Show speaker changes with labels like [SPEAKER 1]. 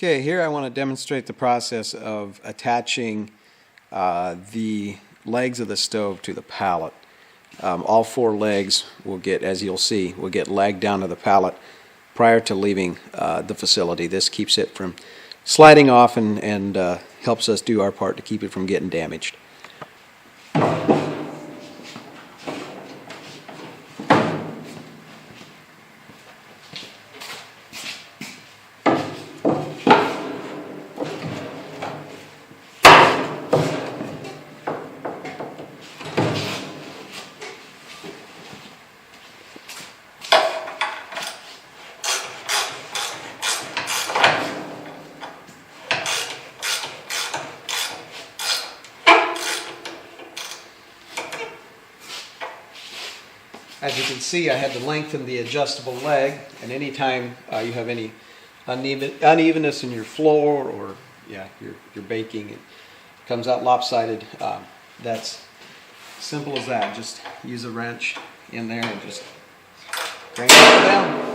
[SPEAKER 1] Okay, here I want to demonstrate the process of attaching the legs of the stove to the pallet. All four legs will get, as you'll see, will get lagged down to the pallet prior to leaving the facility. This keeps it from sliding off and helps us do our part to keep it from getting damaged. As you can see, I had to lengthen the adjustable leg, and anytime you have any unevenness in your floor or your baking, it comes out lopsided. That's simple as that. Just use a wrench in there and just crank it down.